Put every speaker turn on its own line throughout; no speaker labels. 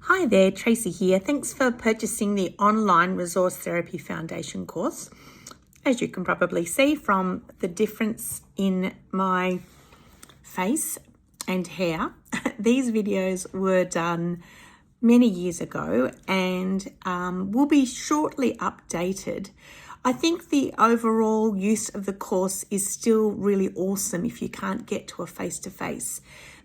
Hi there, Tracy here. Thanks for purchasing the online Resource Therapy Foundation course. As you can probably see from the difference in my face and hair, these videos were done many years ago and will be shortly updated. I think the overall use of the course is still really awesome if you can't get to a face-to-face.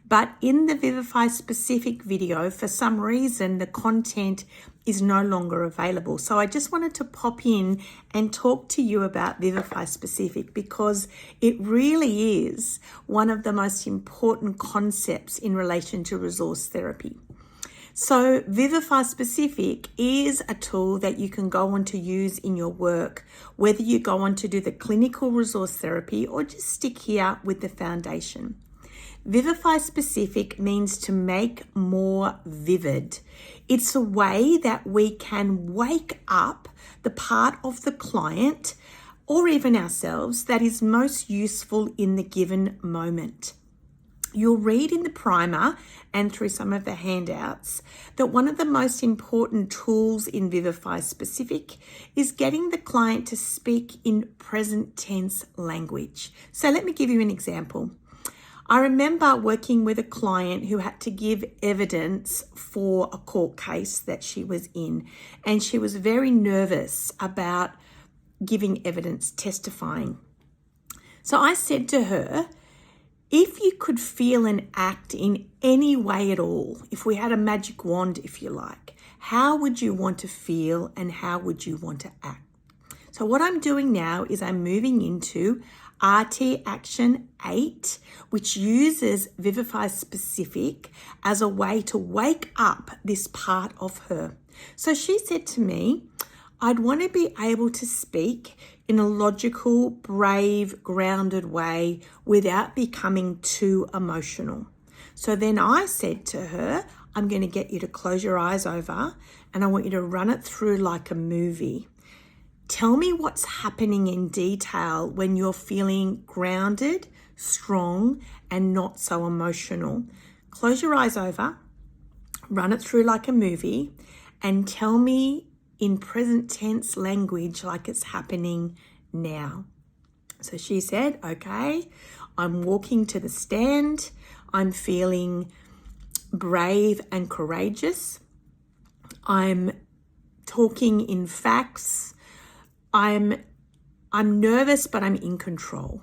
But in the Vivify specific video, for some reason, the content is no longer available. So I just wanted to pop in and talk to you about Vivify specific because it really is one of the most important concepts in relation to resource therapy. So Vivify specific is a tool that you can go on to use in your work, whether you go on to do the clinical resource therapy or just stick here with the foundation. Vivify specific means to make more vivid. It's a way that we can wake up the part of the client or even ourselves that is most useful in the given moment. You'll read in the primer and through some of the handouts that one of the most important tools in Vivify specific is getting the client to speak in present tense language. So let me give you an example. I remember working with a client who had to give evidence for a court case that she was in, and she was very nervous about giving evidence, testifying. So I said to her, if you could feel and act in any way at all, if we had a magic wand, if you like, how would you want to feel and how would you want to act? So what I'm doing now is I'm moving into RT Action 8, which uses Vivify specific as a way to wake up this part of her. So she said to me, I'd want to be able to speak in a logical, brave, grounded way without becoming too emotional. So then I said to her, I'm going to get you to close your eyes over and I want you to run it through like a movie. Tell me what's happening in detail when you're feeling grounded, strong, and not so emotional. Close your eyes over, run it through like a movie, and tell me in present tense language like it's happening now. So she said, okay, I'm walking to the stand. I'm feeling brave and courageous. I'm talking in facts. I'm nervous, but I'm in control.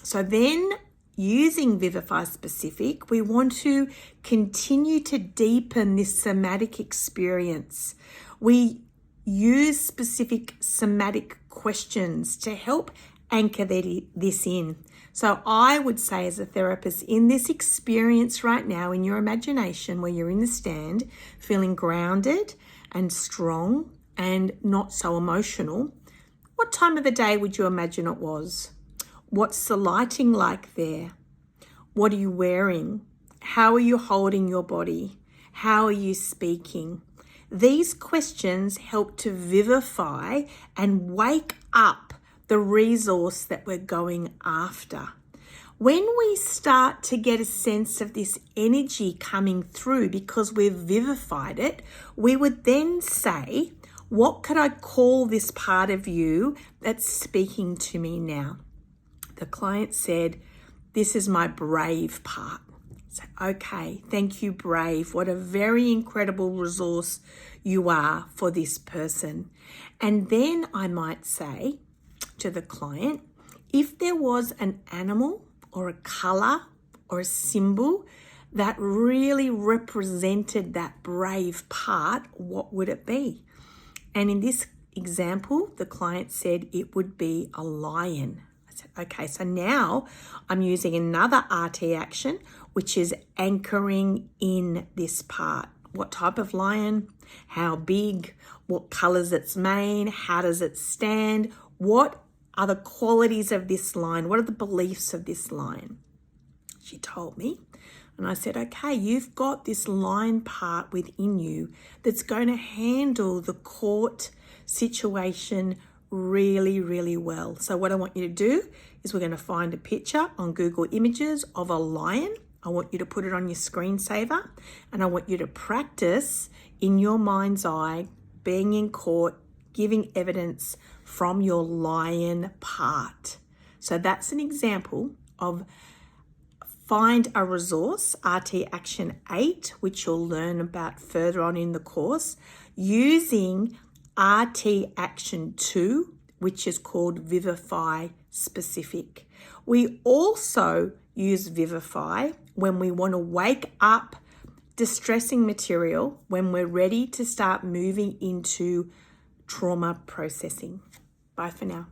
So then using Vivify specific, we want to continue to deepen this somatic experience. We use specific somatic questions to help anchor this in. So I would say as a therapist, in this experience right now, in your imagination where you're in the stand, feeling grounded and strong and not so emotional, what time of the day would you imagine it was? What's the lighting like there? What are you wearing? How are you holding your body? How are you speaking? These questions help to vivify and wake up the resource that we're going after. When we start to get a sense of this energy coming through because we've vivified it, we would then say, what could I call this part of you that's speaking to me now? The client said, this is my brave part. So, okay, thank you, brave. What a very incredible resource you are for this person. And then I might say to the client, if there was an animal or a color or a symbol that really represented that brave part, what would it be? And in this example, the client said it would be a lion. I said, okay, so now I'm using another RT action, which is anchoring in this part. What type of lion? How big? What color's its mane? How does it stand? What are the qualities of this lion? What are the beliefs of this lion? She told me. And I said, okay, you've got this lion part within you that's going to handle the court situation really, really well. So what I want you to do is we're going to find a picture on Google Images of a lion. I want you to put it on your screensaver, and I want you to practice in your mind's eye, being in court, giving evidence from your lion part. So that's an example of find a resource, RT Action 8, which you'll learn about further on in the course, using RT Action 2, which is called Vivify Specific. We also use Vivify when we want to wake up distressing material, when we're ready to start moving into trauma processing. Bye for now.